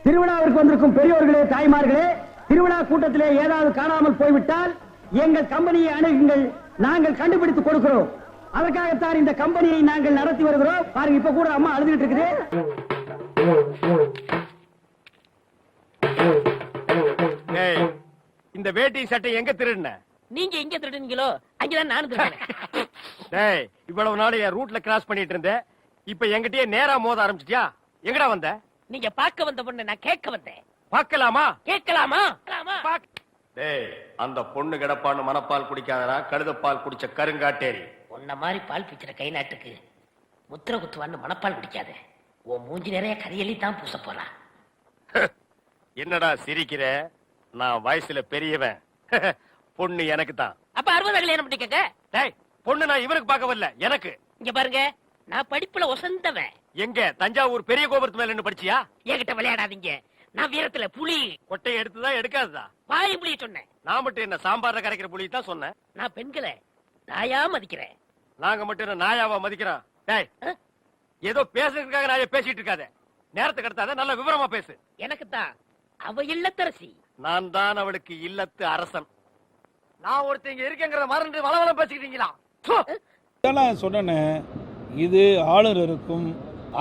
திருவிழாவிற்கு வந்திருக்கும் பெரியோர்களே, தாய்மார்களே, திருவிழா கூட்டத்திலே ஏதாவது காணாமல் போய்விட்டால் எங்கள் கம்பெனியை அணுகுங்கள், நாங்கள் கண்டுபிடித்து கொடுக்கிறோம். அதற்காகத்தான் இந்த கம்பெனியை நாங்கள் நடத்தி வருகிறோம். பாருங்க, இப்ப கூட அம்மா அழுதுகிட்டு இருக்குது. இந்த வேட்டி சட்டை எங்க திருடுன? நீங்க எங்க திருடுனீங்களோ அங்கதான் நானும் திருடுறேன். டேய், இவ்வளவு நாள் என் ரூட்ல கிராஸ் பண்ணிட்டு இருந்தேன், இப்ப என்கிட்டயே நேரா மோத ஆரம்பிச்சிட்டியா? எங்கடா வந்த? நீங்க பார்க்க வந்த பொண்ணு நான் கேட்க வந்தேன். பார்க்கலாமா? கேட்கலாமா? டேய், அந்த பொண்ணு கிடப்பான்னு மனப்பால் குடிக்காதடா, கழுதப்பால் குடிச்ச கருங்காட்டேரி. உன்ன மாதிரி பால் பிச்சுற கை நாட்டுக்கு முத்திர குத்துவான்னு மனப்பால் குடிக்காத. உன் மூஞ்சி நிறைய கரியலி தான் பூச போறா. என்னடா சிரிக்கிற? நான் வயசுல பெரியவன். பொண்ணு எனக்கு தான். அப்ப 60 கல்யாணம் பண்ணிக்கங்க. டேய், பொண்ணு நான் இவருக்கு பார்க்க வரல, எனக்கு. இங்க பாருங்க, நான் படிப்புல ஒசந்தவன். எங்க தஞ்சாவூர் பெரிய கோபுரத்து மேல நின்னு படிச்சியா? என்கிட்ட விளையாடாதீங்க. நான் வீரத்துல புலி. கொட்டையை எடுத்துதான் எடுக்காததா? பாய் புலி சொன்னேன். நான் மட்டும் என்ன சாம்பார்ல கரைக்கிற புலி தான் சொன்னேன். நான் பெண்களை நாயா மதிக்கிறேன். நாங்க மட்டும் என்ன நாயாவா மதிக்கிறோம்? டேய், ஏதோ பேசுறதுக்காக நாய பேசிட்டு இருக்காத. நேரத்துக்கு எடுத்தாத, நல்ல விவரமா பேசு. எனக்கு தான் அவ இல்லத்தரசி. நான் தான் அவளுக்கு இல்லத்து அரசன். நான் ஒருத்தங்க இருக்கேங்கிறத மறந்து வளவளம் பேசிக்கிட்டீங்களா? நான் சொன்னேன், இது ஆளுநருக்கும்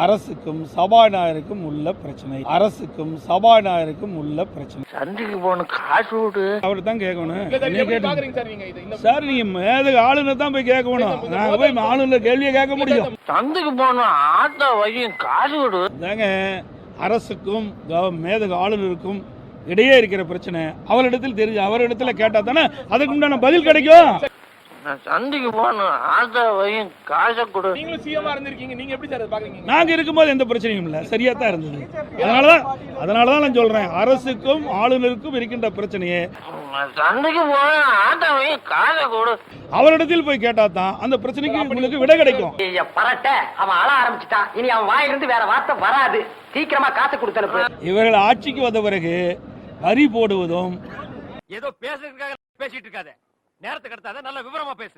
அரசுக்கும் சபாநாயகருக்கும் உள்ள பிரச்சனை. அரசுக்கும் சபாநாயகருக்கும் உள்ள பிரச்சனை. சந்திக்கு போன காசு விடு. அவர் தான் கேட்கணும். சார், நீங்க மேதக ஆளுநர் தான் போய் கேட்கணும். நாங்க போய் ஆளுநர் கேள்வியை கேட்க முடியும். சந்திக்கு போன ஆட்டோ வையும் காசு விடு. தாங்க அரசுக்கும் மேதக ஆளுநருக்கும் இடையே இருக்கிற பிரச்சனை. அவரிடத்தில் தெரிஞ்சு அவரிடத்துல கேட்டா தானே அதுக்கு உண்டான பதில் கிடைக்கும். சந்திக்கு போன ஆட்டோ வையும் காசை கொடு. நீங்களும் சிஎம்ஆ இருந்திருக்கீங்க, நீங்க எப்படி சார் பாக்குறீங்க? நாங்க இருக்கும்போது எந்த பிரச்சனையும் இல்ல, சரியா தான் இருந்தது. அதனாலதான் நான் சொல்றேன், அரசுக்கும் ஆளுநருக்கும் இருக்கின்ற பிரச்சனையே சந்திக்கு போன ஆட்டோ வையும் காசை கொடு. அவரிடத்தில் போய் கேட்டா தான் அந்த பிரச்சனைக்கு உங்களுக்கு விடை கிடைக்கும். பரட்ட அவன் அழ ஆரம்பிச்சுட்டான். இனி அவன் வாயிலிருந்து வேற வார்த்தை வராது. சீக்கிரமா காசு கொடுத்தனுப்பு. இவர்கள் ஆட்சிக்கு வந்த பிறகு வரி போடுவதும் ஏதோ பேசுறதுக்காக பேசிட்டு இருக்காத. நேரத்துக்கு எடுத்தாத, நல்ல விவரமா பேசு.